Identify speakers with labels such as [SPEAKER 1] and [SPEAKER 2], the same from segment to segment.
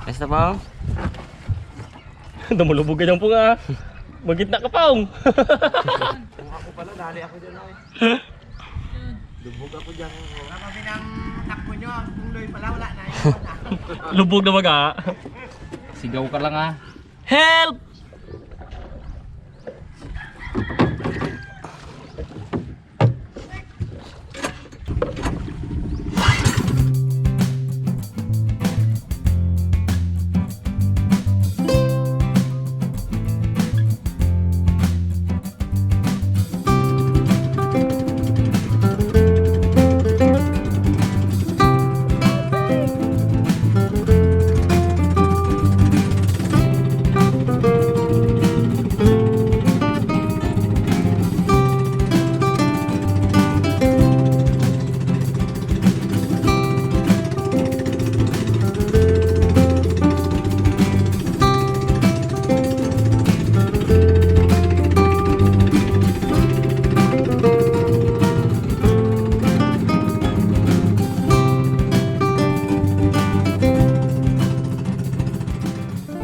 [SPEAKER 1] Ayos na pa.
[SPEAKER 2] Dumulubog ka dyan po nga. Magitna ka pa.
[SPEAKER 3] Kung ako pala, dali ako dyan ay. Lubog ako dyan. Kami ng takbo nyo, kung loy pala wala na.
[SPEAKER 2] Lubog na maga.
[SPEAKER 1] Sigaw ka lang ah.
[SPEAKER 2] Help!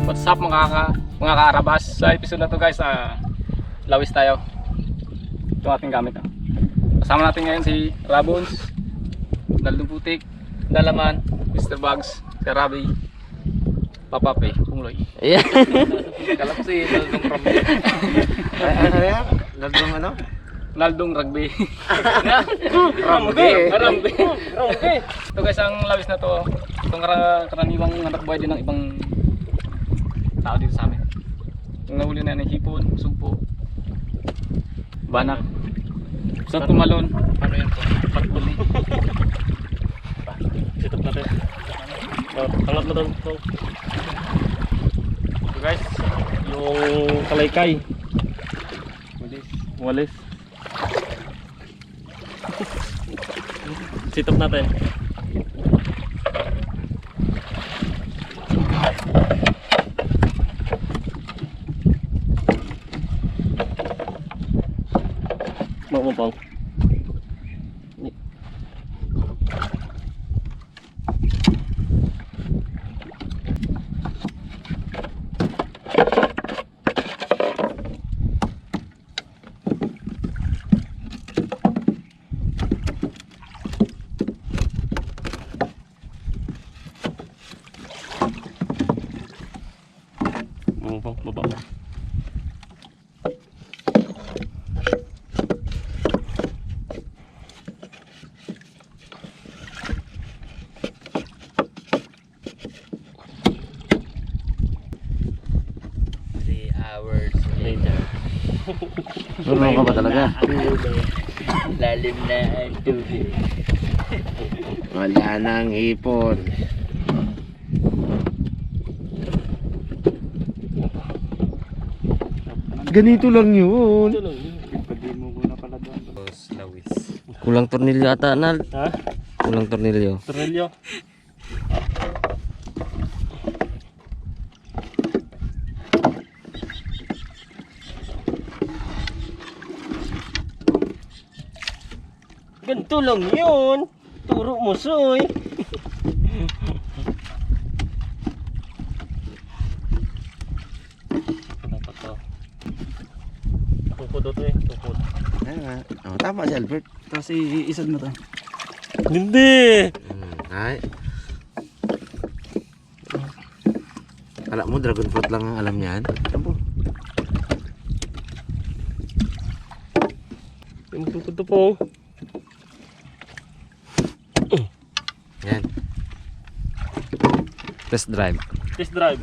[SPEAKER 4] What's up mga kaarabas? Sa episode na to guys, lawis tayo. Ito ating gamit. Kasama natin ngayon si Rabons, Daldong Putik, Dalaman, Mr. Bugs, si Rabi, Papape, Pungloy.
[SPEAKER 1] Yeah.
[SPEAKER 4] Kala ko si Daldong Rugby.
[SPEAKER 3] Ano yan? Naldong ano?
[SPEAKER 4] Daldong Rugby.
[SPEAKER 2] Rugby.
[SPEAKER 4] Rugby. Ito guys, ang lawis na to. Itong karaniwang anak buhay din ng ibang tao dito sa amin. Yung nahuli na yan ay hipon, sugpo, banak, sa tumalon. Ano yan po? Patpuli.
[SPEAKER 2] Sit up natin. Tanggap na doon. So guys, yung kalaykay. Walis. Sit up natin. Mau. Mau baba.
[SPEAKER 1] Marunong ka ba talaga?
[SPEAKER 5] Lalim na ang tubig.
[SPEAKER 3] Wala nang hipon. Ganito lang yun.
[SPEAKER 1] Kulang tornilyo ata, Nal.
[SPEAKER 2] Ha?
[SPEAKER 1] Kulang tornilyo.
[SPEAKER 2] Tornilyo. Ganito lang yun. Turo mo, soy. Dapat to. Tukod ito eh. Tukod.
[SPEAKER 3] Oh, tama si Albert.
[SPEAKER 4] Tapos iisad mo to.
[SPEAKER 2] Hindi.
[SPEAKER 3] Ay. Alam mo, dragon fruit lang ang alam niyan.
[SPEAKER 2] Yung tukod to po.
[SPEAKER 3] Yan.
[SPEAKER 1] Test drive.
[SPEAKER 2] Test drive.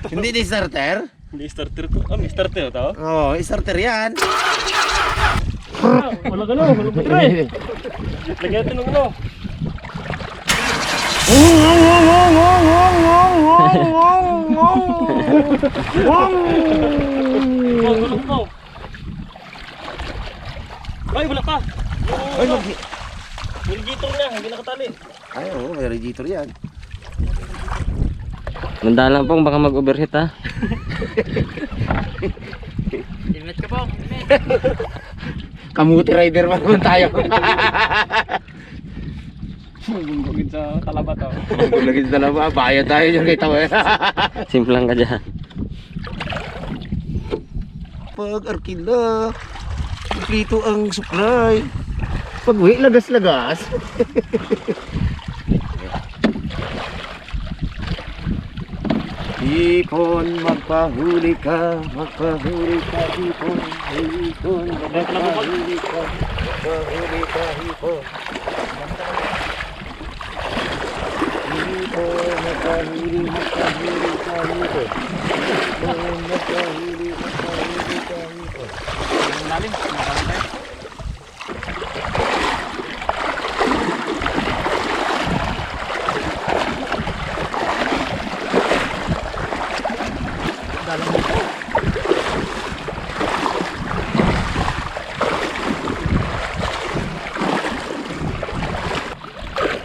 [SPEAKER 3] Hindi di starter?
[SPEAKER 2] Hindi starter to. Ah, may starter to.
[SPEAKER 3] Oo, starter yan.
[SPEAKER 2] Wala ka no. Wala ka try. Lagyan natin ng ano. Gulong mo. Ay, wala pa.
[SPEAKER 3] Ay,
[SPEAKER 2] May regitor na, hindi nakatali.
[SPEAKER 3] ay, oo, may radiator yan.
[SPEAKER 1] Nandaan lang pong baka mag-overheat ha.
[SPEAKER 5] Limit ka po, limit.
[SPEAKER 3] Kamuti rider man naman tayo.
[SPEAKER 4] Gunggugin sa kalabat oh.
[SPEAKER 3] Lagi sa dalawa, bayad tayo dyan kay Tawe.
[SPEAKER 1] Simplang ka dyan.
[SPEAKER 3] Pag arkila, kumplito ang supply. Pag uwi, lagas-lagas. Hipon, magpahuli ka, hipon, hipon, magpahuli ka, hipon. Hipon, magpahuli ka, hipon. Hipon, magpahuli ka, hipon.
[SPEAKER 4] Ang lalim. Nakakalalim tayo.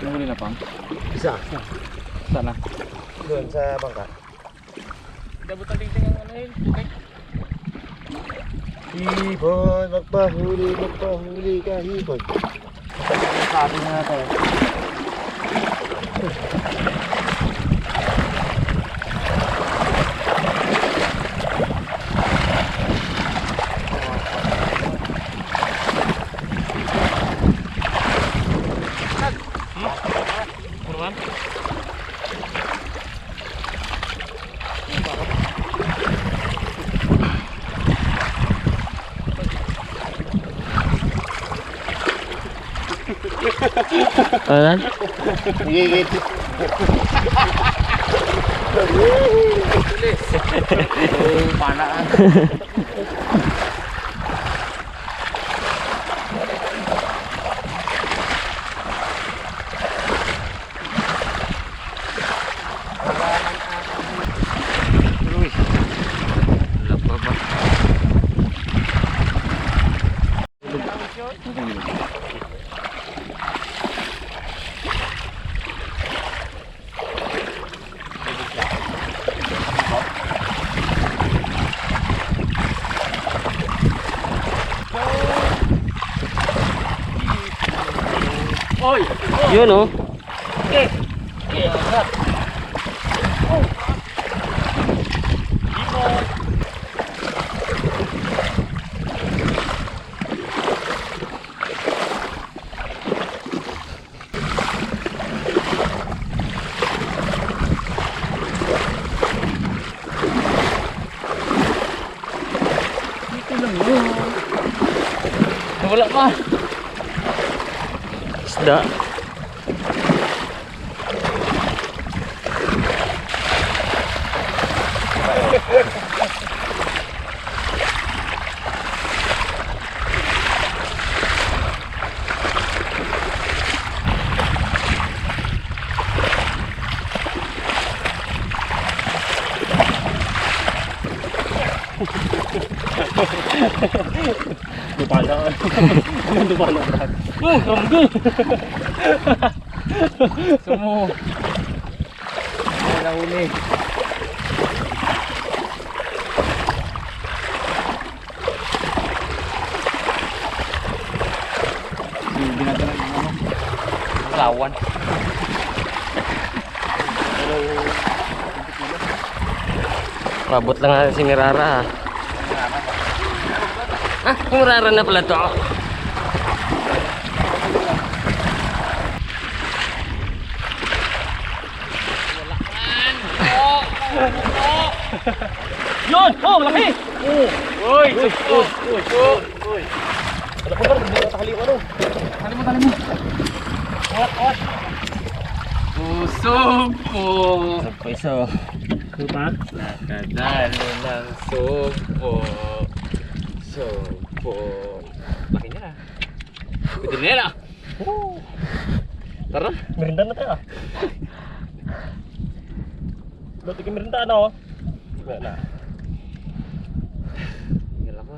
[SPEAKER 4] Nahuli na pang.
[SPEAKER 3] Isa,
[SPEAKER 4] Sana.
[SPEAKER 3] doon sa bangka.
[SPEAKER 4] Dabot ang tingting ang ano yun. Okay.
[SPEAKER 3] Hipon, magpahuli ka, hipon. Sabi na natin.
[SPEAKER 1] Ayan.
[SPEAKER 3] Gigit. Panaan.
[SPEAKER 1] Wala pa ba?
[SPEAKER 2] Oy!
[SPEAKER 1] Yun oh.
[SPEAKER 4] Wala pa.
[SPEAKER 1] Isda.
[SPEAKER 2] Dupala. Dupala. Oh, ramgo.
[SPEAKER 4] Sumo. Wala uli. Binadala ng ano? Lawan.
[SPEAKER 1] Pabot lang natin si Mirara. Ah, Mirara na pala to.
[SPEAKER 2] Yun! Oh, laki! Uy! Uy! Wala ko ba? Hindi ka takaliw ano?
[SPEAKER 4] Tali mo.
[SPEAKER 2] What?
[SPEAKER 4] Usog po.
[SPEAKER 1] Piso.
[SPEAKER 2] Lupa?
[SPEAKER 4] Nakadalo ng sugpo. Sugpo. Laki niya. Pwede na yan ah. Tara.
[SPEAKER 2] Merinda na tayo. Dati ka merinda ano? Wala na.
[SPEAKER 4] Gala ko.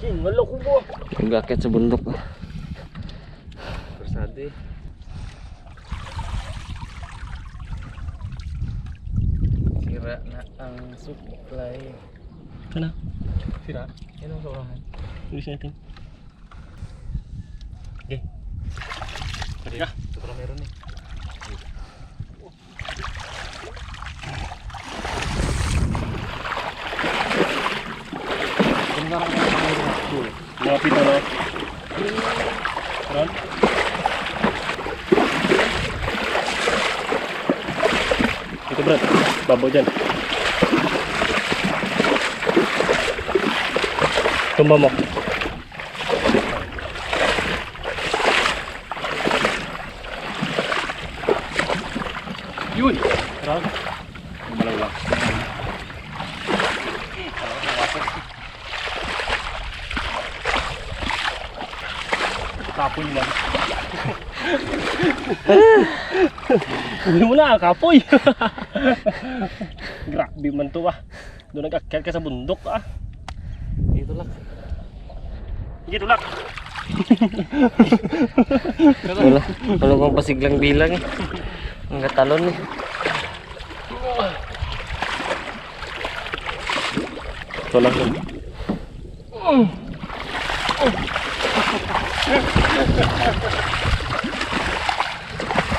[SPEAKER 2] King, wala ko po.
[SPEAKER 1] Pag-akit sa bundok.
[SPEAKER 4] Persade. Sira na ang supply.
[SPEAKER 2] Ano?
[SPEAKER 4] Sira? Yan ang sobrahan.
[SPEAKER 2] Tulis natin. Okay. Halika. Ito pala meron eh. Lapit na no? Ron? Ito Brad, babaw dyan. Tumba mo. Yun! Ron? Malaw lang. Kapoy lang. Uwi mo na, kapoy. Grabe man to ah. Doon nag-akyat ka sa bundok ah. Dito lang. Dito lang.
[SPEAKER 1] Wala bang pasiglang bilang eh. Ang gatalon eh.
[SPEAKER 2] Ito lang.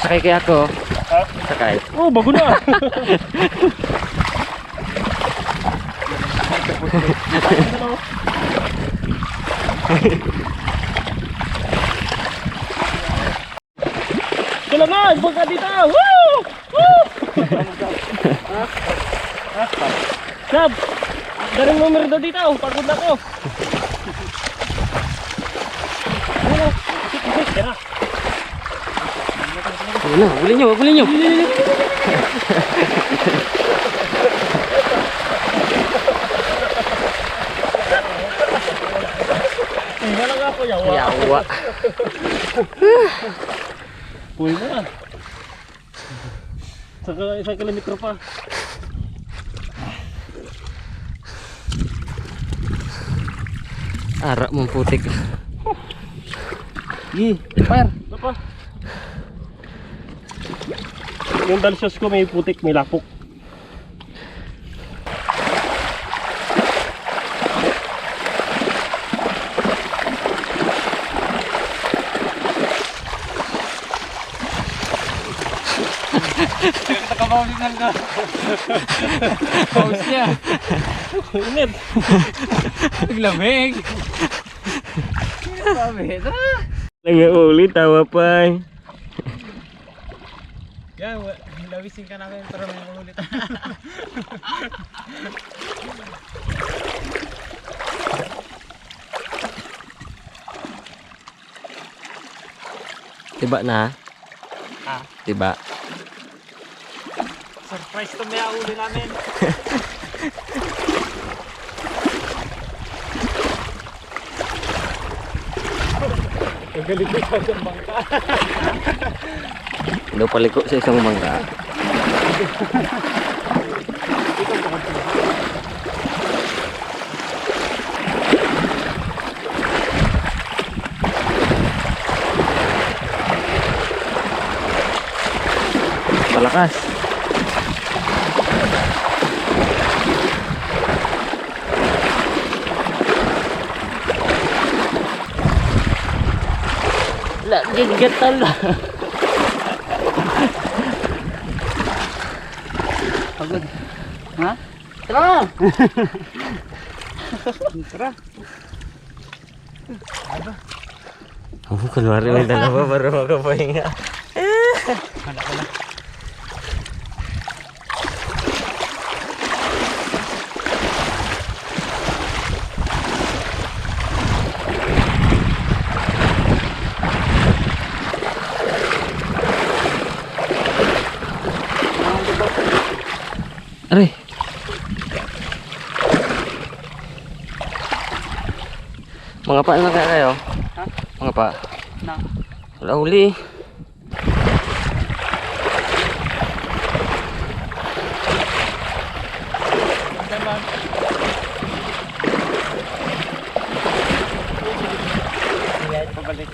[SPEAKER 1] Sakay kaya ako.
[SPEAKER 2] Ha?
[SPEAKER 1] Sakay.
[SPEAKER 2] Oh, bago na. Kailan na, ibang ka dito. Woo! Woo! Sab, garing numero daw dito. Pagod na ko. Kaya.
[SPEAKER 1] Ano, huli nyo, huli nyo.
[SPEAKER 2] Tingnan lang ako, yawa.
[SPEAKER 1] Yawa.
[SPEAKER 2] Uy mo na. Saka isang kilometro pa.
[SPEAKER 1] Arak mong putik.
[SPEAKER 2] Fire. Ano pa? Yung dalsyos ko may putik, may lapok.
[SPEAKER 5] Nakabawin na. Pause niya.
[SPEAKER 2] Init.
[SPEAKER 5] Naglamig. Sabi,
[SPEAKER 1] Nag-uuli, tawa pa.
[SPEAKER 5] yan, lawisin ka namin pero may ulit.
[SPEAKER 1] Tiba na?
[SPEAKER 5] Ah.
[SPEAKER 1] Tiba.
[SPEAKER 5] Surprise to may uli namin.
[SPEAKER 2] Nagalit ko sa isang bangka.
[SPEAKER 1] Daw paliko sa isang bangka. Malakas. Lagi gatal.
[SPEAKER 5] Pagod. Ha? Tara! Tara.
[SPEAKER 1] Kunwari may dalawa para makapahinga.
[SPEAKER 5] Hanap ko na.
[SPEAKER 1] Aray. Mga pa na kaya kayo?
[SPEAKER 5] Ha?
[SPEAKER 1] Mga pa.
[SPEAKER 5] Na.
[SPEAKER 1] Wala huli.
[SPEAKER 5] Pabalik.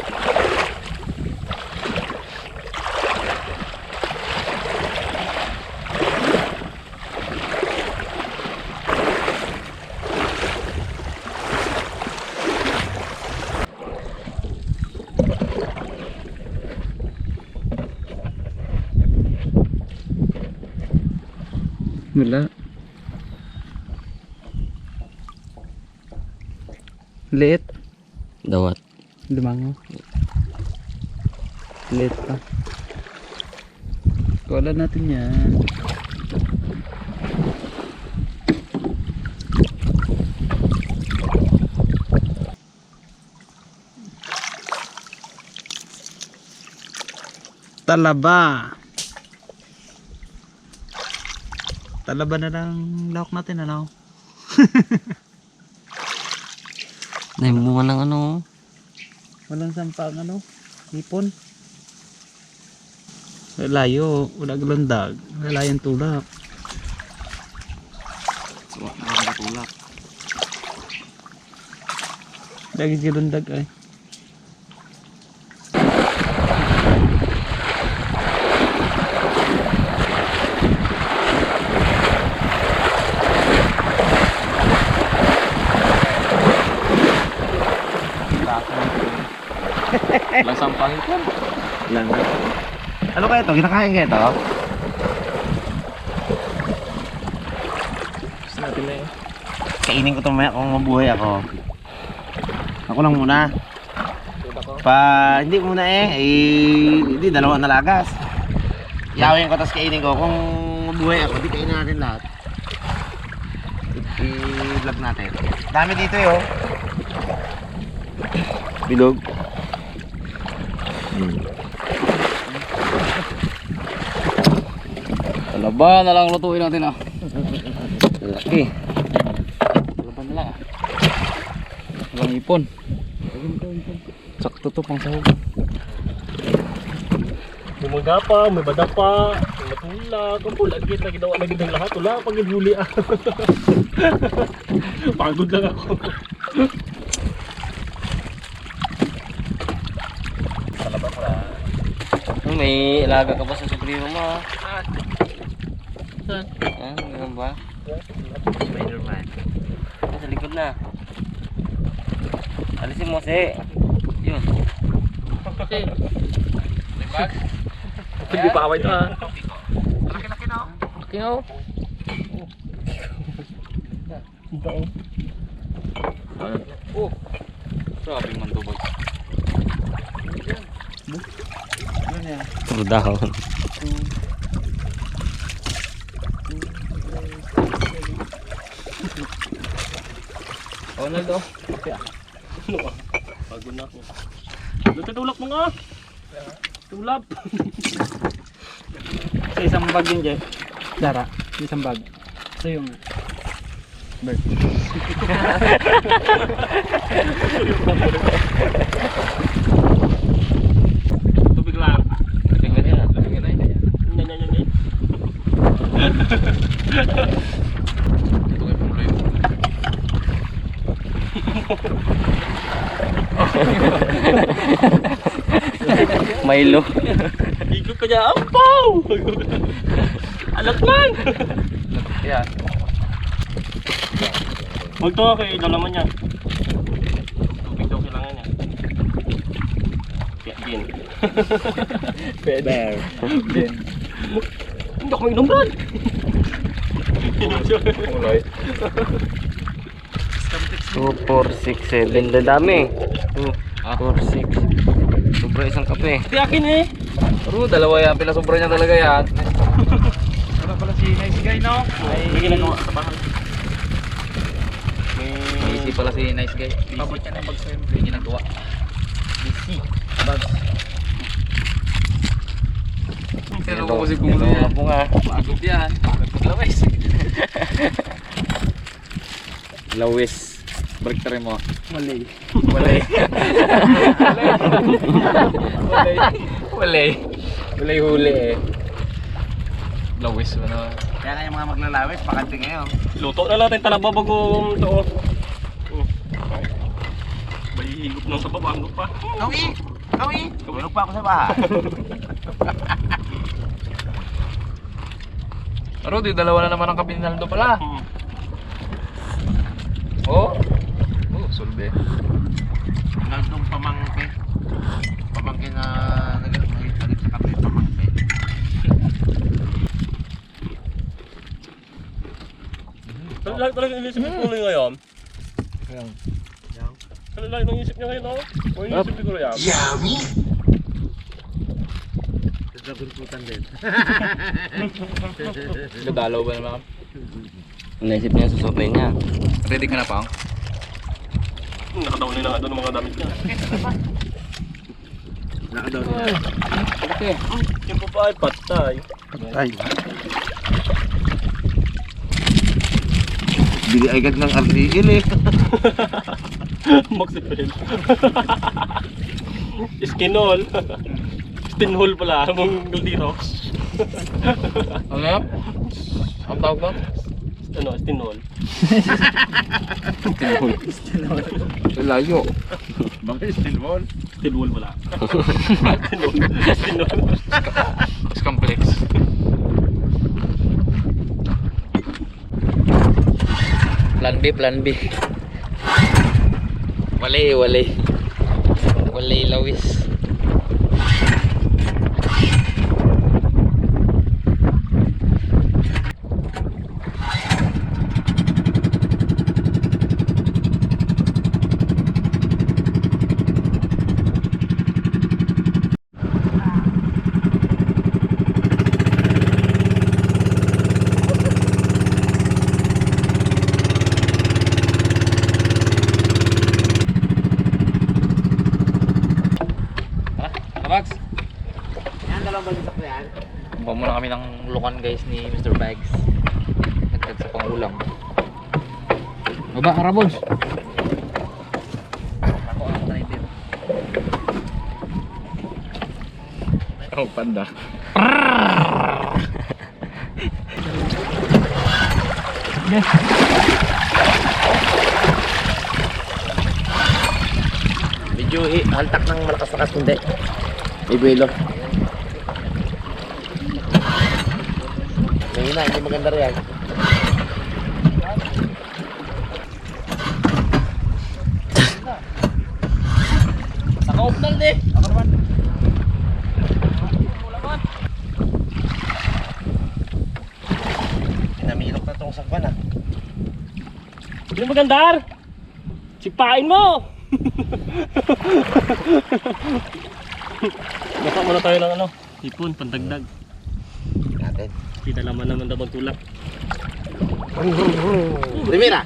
[SPEAKER 5] Wala. Liit.
[SPEAKER 1] Dawat.
[SPEAKER 5] Dumango. Liit pa. Wala natin yan. Talaba. Talaba na lang lahok natin, ano?
[SPEAKER 1] Naimunga ng ano.
[SPEAKER 5] Walang sampang ano, hipon. Layo, wala galandag. Lalayang tulak.
[SPEAKER 3] Tulak.
[SPEAKER 5] Lagi galandag ay.
[SPEAKER 4] Walang sampang ito.
[SPEAKER 3] Lang. Ano kaya ito? Kinakain kaya ito?
[SPEAKER 4] Gusto natin na yun.
[SPEAKER 3] Kainin ko ito mamaya kung mabuhay ako. Ako lang muna. Hindi muna hindi dalawa na lagas. Yawin ko tapos kainin ko. Kung mabuhay ako, di kainin natin lahat. I-vlog natin. Dami dito yun. Bilog.
[SPEAKER 4] Talaba na lang lutuin natin ah.
[SPEAKER 1] Laki.
[SPEAKER 4] Talaba na lang ah. Walang ipon. Sakto to pang sahog.
[SPEAKER 2] May magapa, may badapa, may matulak, ang pula, na ginawa na gindang lahat, wala pag huli ah. Pagod lang ako.
[SPEAKER 1] May ilaga ka pa sa supremo mo ah. Ganun ba?
[SPEAKER 3] Spider-Man.
[SPEAKER 1] Sa likod na. Alisin mo si. Yun.
[SPEAKER 2] Hindi pa away ito ah.
[SPEAKER 3] Laki-laki na.
[SPEAKER 1] Laki oh.
[SPEAKER 4] Oh. Grabe man to boys.
[SPEAKER 1] Puro dahon.
[SPEAKER 4] Oh na do.
[SPEAKER 2] Pagod na ako. Tulak mo nga. Tulap.
[SPEAKER 5] Sa isang bag yun, Jeff. Dara, isang bag. So yung bird.
[SPEAKER 2] Tubig lang.
[SPEAKER 1] Tingnan niya.
[SPEAKER 2] Nyanyanyan.
[SPEAKER 4] Ito kayo pumuloy.
[SPEAKER 1] Milo.
[SPEAKER 2] Iglot ka niya. Ampaw! Alat man!
[SPEAKER 4] Yan.
[SPEAKER 2] Huwag to kay dalaman yan. Tubig daw kailangan niya. Kaya din.
[SPEAKER 3] Pwede.
[SPEAKER 2] Hindi ako inom Brad.
[SPEAKER 4] Pumuloy.
[SPEAKER 1] 2, 4, 6, 7. Dadami. 2, 4, 6. Sobra isang kape.
[SPEAKER 2] Hindi akin eh.
[SPEAKER 4] Pero dalawa yan. Pila sobra niya talaga yan.
[SPEAKER 5] Ano pala si nice guy, no?
[SPEAKER 2] May ginagawa sa bahay.
[SPEAKER 4] Busy pala si nice guy.
[SPEAKER 5] Pabot ka na yung bag sa'yo.
[SPEAKER 4] May ginagawa.
[SPEAKER 5] Busy. Bags.
[SPEAKER 4] Pero ko kasi pumuloy yan.
[SPEAKER 1] Bunga.
[SPEAKER 4] Pagod yan. Paglawis. Lawis. Break try mo.
[SPEAKER 5] Malay.
[SPEAKER 4] Walay. Walay. Walay huli eh. Lawis mo na.
[SPEAKER 3] Kaya nga yung mga maglalawis, pakante ngayon.
[SPEAKER 2] Luto na natin talaba bago ito. May higop ng sa baba. Ano pa?
[SPEAKER 3] Kawi! Kawi! Tulog pa ako sa bahay.
[SPEAKER 4] Pero di dalawa na naman ang kabinaldo pala. Oh. Oh, sulbe.
[SPEAKER 3] Nandong pamangke. Pamangke na nagit sa kape, pamangke.
[SPEAKER 2] Talaga inisip ko tuloy ngayon. Talaga nang isip niya ngayon, no? O inisip siguro yan.
[SPEAKER 3] Dragon din.
[SPEAKER 4] Dadalaw ba naman?
[SPEAKER 1] Naisip niya susuotin niya.
[SPEAKER 4] Ready ka na, Pang?
[SPEAKER 2] Nakataon nila nga doon ng mga damit niya.
[SPEAKER 3] Nakadaw
[SPEAKER 4] Okay.
[SPEAKER 2] Yung pa ay patay.
[SPEAKER 3] Ay. Bili agad ng RCL eh.
[SPEAKER 2] Maxipel. Skinol. Stinhole pala, mong Goldirox.
[SPEAKER 4] Ano yan? Ang tawag ba?
[SPEAKER 2] Ano, stinhole.
[SPEAKER 4] Layo.
[SPEAKER 3] Bakit Stinhole?
[SPEAKER 2] Stinhole pala. Stinhole.
[SPEAKER 4] Mas complex.
[SPEAKER 1] Plan B. Wali lawis.
[SPEAKER 4] Kabags.
[SPEAKER 3] Yan, dalawang balitak na yan.
[SPEAKER 1] Kuha muna kami ng lukan guys ni Mr. Bags. Nagtag sa pangulang. Baba, Rabons. Ako ang driver.
[SPEAKER 4] Oh, panda.
[SPEAKER 3] Medyo haltak ng malakas-lakas hindi. May buwelo. Ngayon na, hindi maganda rin yan.
[SPEAKER 2] Naka-opnal di.
[SPEAKER 3] Ako naman. Pinamilok na itong sagwan ah.
[SPEAKER 2] Hindi magandar. Sipain mo. Baka muna tayo ng ano, ipon, pandagdag.
[SPEAKER 3] Natin.
[SPEAKER 2] Kita naman daw magtulak.
[SPEAKER 3] Primera!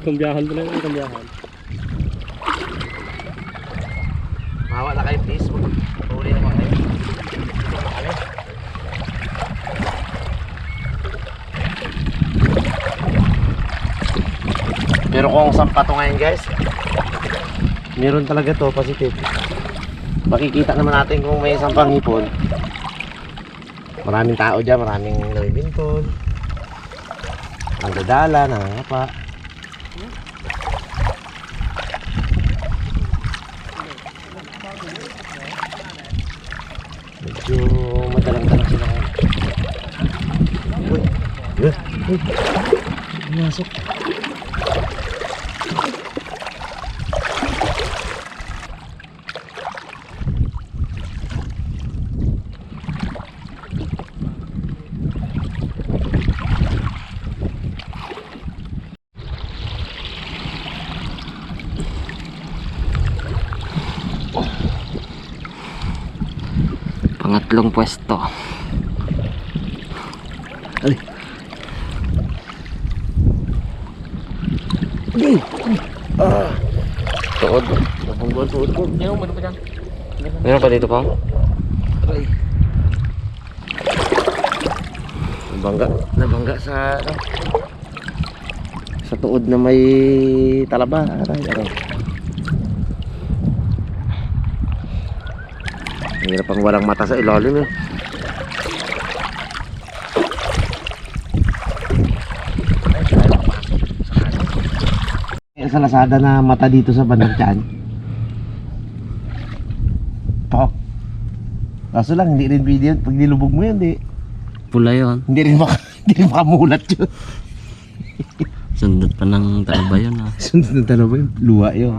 [SPEAKER 2] Kambiyahan pala yung kambiyahan.
[SPEAKER 3] Mawa na kayo please. Huli naman kayo. Pero kung sampa to ngayon guys, meron talaga to positive. Makikita naman natin kung may sampang hipon. Maraming tao dyan, maraming namibintol, nagdadala, nangangapa. Medyo madalang-dalang sila ngayon. Uy, yun, uy, masok.
[SPEAKER 1] Pangatlong pwesto.
[SPEAKER 3] Ay.
[SPEAKER 1] Tuod.
[SPEAKER 3] Napungguan suot ko.
[SPEAKER 2] Yan, meron pa dyan.
[SPEAKER 1] Meron pa dito, Pang?
[SPEAKER 3] Aray. Nabangga sa ano? Sa tuod na may talaba. Aray. Hirap ang walang mata sa ilalim eh. Sa Lazada na mata dito sa bandang tiyan. Tok. Kaso lang hindi rin video pag nilubog mo yun,
[SPEAKER 1] Pula yun.
[SPEAKER 3] hindi rin makamulat yun.
[SPEAKER 1] Sundot pa ng talaba yun ah.
[SPEAKER 3] Sunod na tanong ba yun? Luwa yun.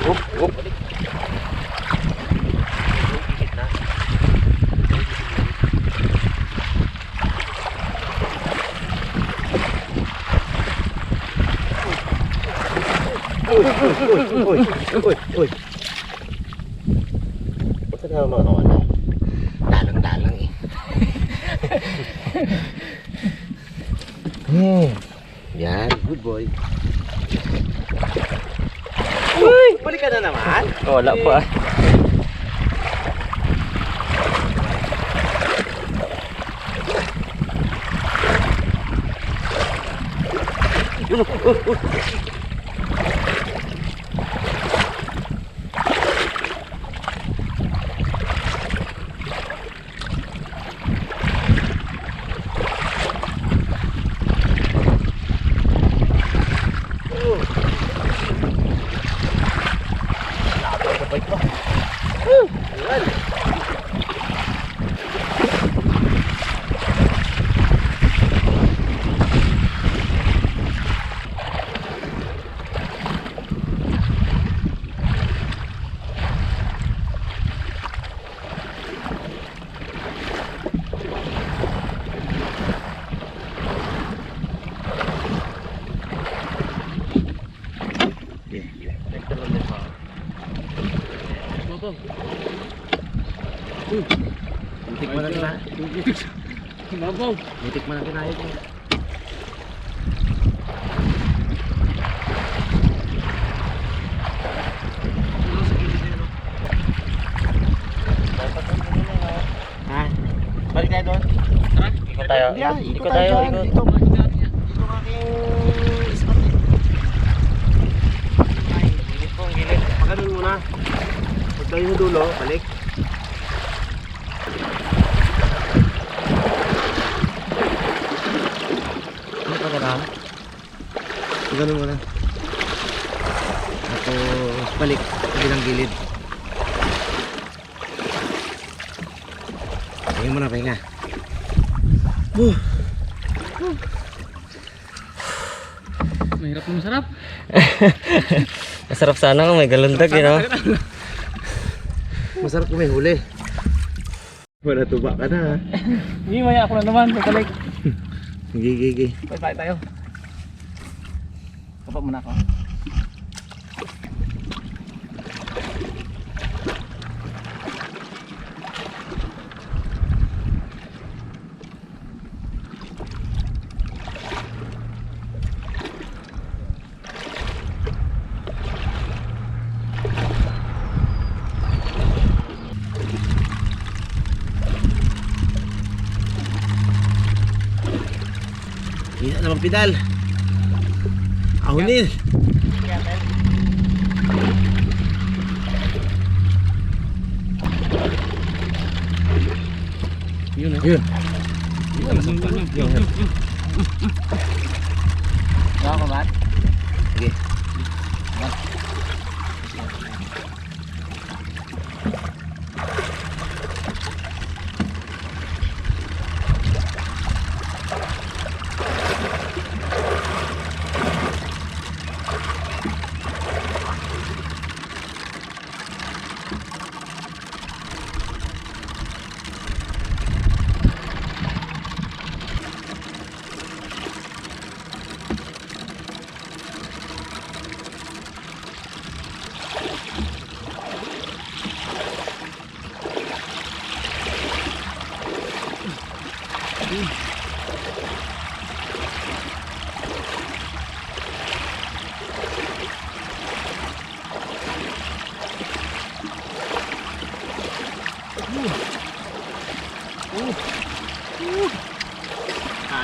[SPEAKER 3] Uy. Ba't na naman nawala? Dalang-dalang eh. Yan, good boy. Uy, balik ka na naman.
[SPEAKER 1] Wala pa.
[SPEAKER 3] Butik mo na kinayod. Butik mo na kinayod mo. Ha? Balik tayo doon?
[SPEAKER 1] Ikot tayo.
[SPEAKER 3] Ikot tayo. Dito ang aking spot. Gilid po, gilid. Pagkaroon muna. Pag tayo sa dulo, balik. Ano pagkaroon? Pagkaroon muna. Tapos balik. Kabilang gilid. Pahinga muna, pahinga.
[SPEAKER 5] Mahirap na masarap.
[SPEAKER 1] Masarap sana kung may galundag, you know?
[SPEAKER 3] Masarap kung may huli. Wala tuba ka na ha.
[SPEAKER 5] Hindi, maya ako na naman. Pagkalik.
[SPEAKER 3] Gigi.
[SPEAKER 5] Bye tayo. Kapag muna ako.
[SPEAKER 3] Hindi na magpidal. Ahunin.
[SPEAKER 5] Yun eh.
[SPEAKER 3] Yun.
[SPEAKER 1] Gawa ko ba?
[SPEAKER 3] Sige.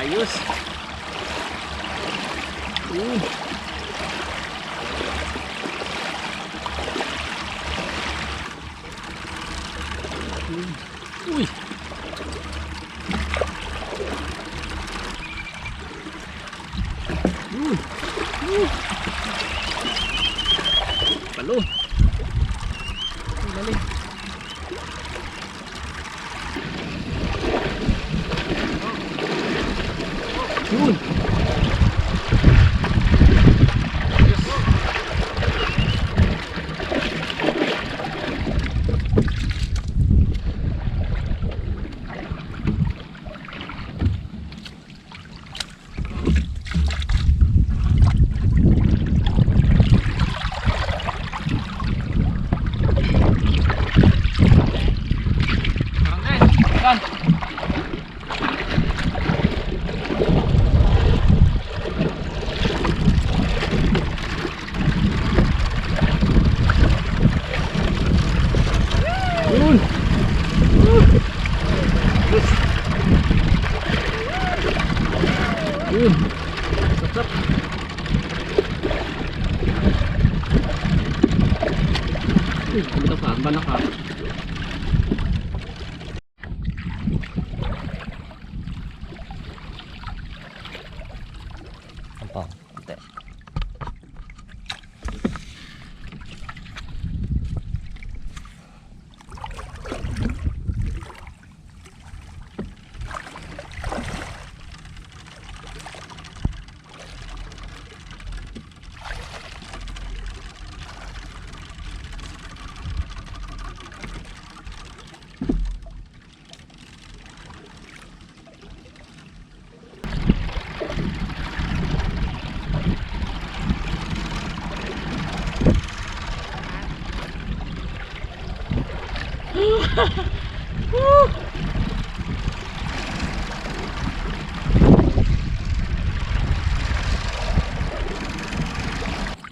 [SPEAKER 5] Ayos. Uy. Palo. Dali. Yun. Ito pa, balak ka.
[SPEAKER 1] Apa? Ate.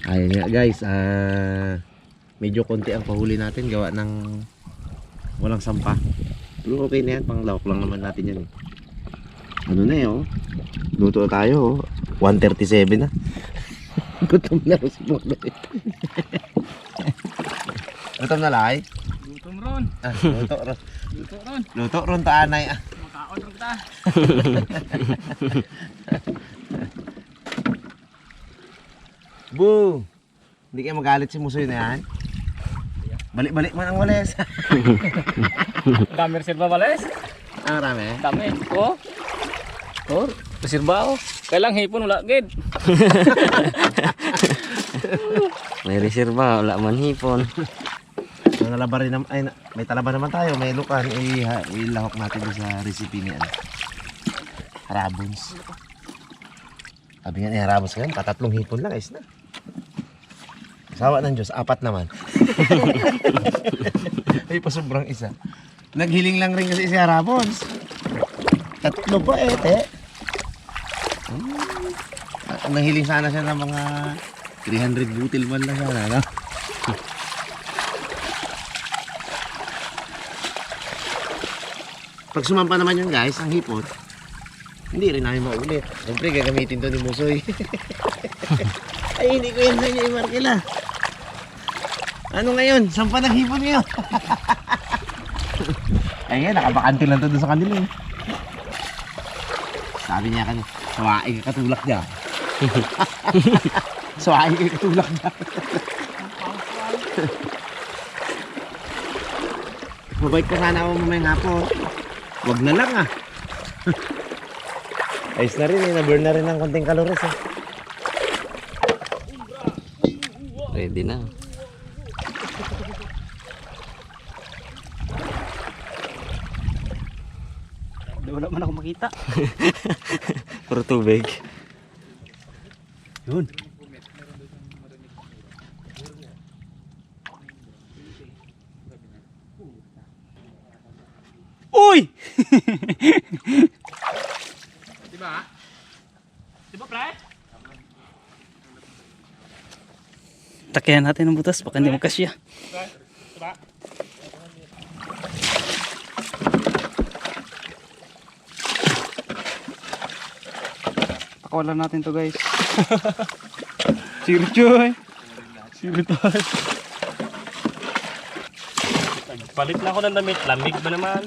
[SPEAKER 3] Ayun nga guys, medyo konti ang pahuli natin gawa ng walang sampah. Pero okay na yan, pang lawak lang naman natin yan eh. Ano na eh oh. Luto tayo oh. 1:37 na. Gutom na rin si Polo eh. Gutom na lai?
[SPEAKER 4] Gutom ron.
[SPEAKER 3] Luto ron.
[SPEAKER 4] Luto ron.
[SPEAKER 3] Luto ron taanay ah.
[SPEAKER 4] Makaon ron kita.
[SPEAKER 3] Boo! Hindi kayo magalit si Musoy na yan? Balik-balik man ang wales.
[SPEAKER 4] Dami reserva bales.
[SPEAKER 3] Ang rami.
[SPEAKER 4] Dami. Oh. Oh, reserva oh. Kailang hipon wala gid.
[SPEAKER 1] May reserba, wala man hipon.
[SPEAKER 3] May talaba rin naman, ay, may talaba naman tayo, may lukan, ilahok natin doon sa recipe ni ano. Harabons. Sabi nga ni harabons ngayon, katatlong hipon lang, ayos na. Sawa ng Diyos, 4 naman. Ay, pa sobrang isa. Naghiling lang rin kasi si harabons. 3 pa eh, te. Nanghiling sana siya ng mga 300 butil man lang sana, no? Pag sumampa naman yun guys, ang hipot, hindi rin namin maulit. Siyempre gagamitin to ni Musoy. Ay, hindi ko yan sa inyo i-markila. Ano ngayon? Sampa ng hipon ngayon. Ay nga, nakabakante lang to doon sa kanila eh. Sabi niya kanina, sawain ka katulak niya. Sawain ka katulak niya. Mabait ka sana ako mamayang hapon. Wag na lang ah. Ayos na rin eh, na-burn na rin ng konting calories eh.
[SPEAKER 1] Ready na.
[SPEAKER 5] Wala man ako makita.
[SPEAKER 1] Puro tubig.
[SPEAKER 5] Yun. Uy!
[SPEAKER 4] Diba? Diba pre?
[SPEAKER 5] Takyan natin ang butas, baka hindi magkasya.
[SPEAKER 4] Diba?
[SPEAKER 5] Pakawalan natin to guys. Siro Joy. Siro tayo.
[SPEAKER 2] Palit na ako ng damit. Lamig ba naman?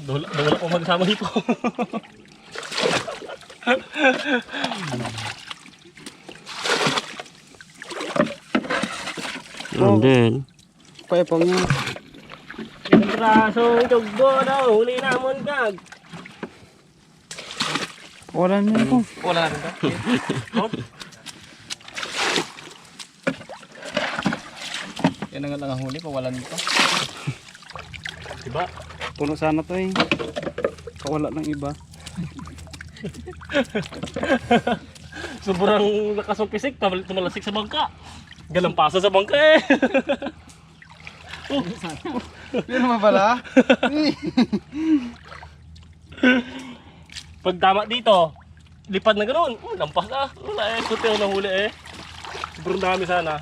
[SPEAKER 2] Dawala ko magsama dito.
[SPEAKER 1] And then,
[SPEAKER 5] Kaya pang yun.
[SPEAKER 2] Isang brasong tugbo daw. Huli namon kag.
[SPEAKER 5] Wala na ito.
[SPEAKER 2] Wala na rin ka?
[SPEAKER 4] Yan ang lang ang huli, pawalan dito.
[SPEAKER 2] Diba?
[SPEAKER 5] Puno sana to eh. Kawala ng iba.
[SPEAKER 2] Sobrang nakasumpisik. Tumalasik sa bangka. Galampasa sa bangka eh.
[SPEAKER 5] Yun naman pala.
[SPEAKER 2] Pag tama dito, lipad na ganoon. Lampas na. Wala eh. Kutil na huli eh. Sobrang dami sana.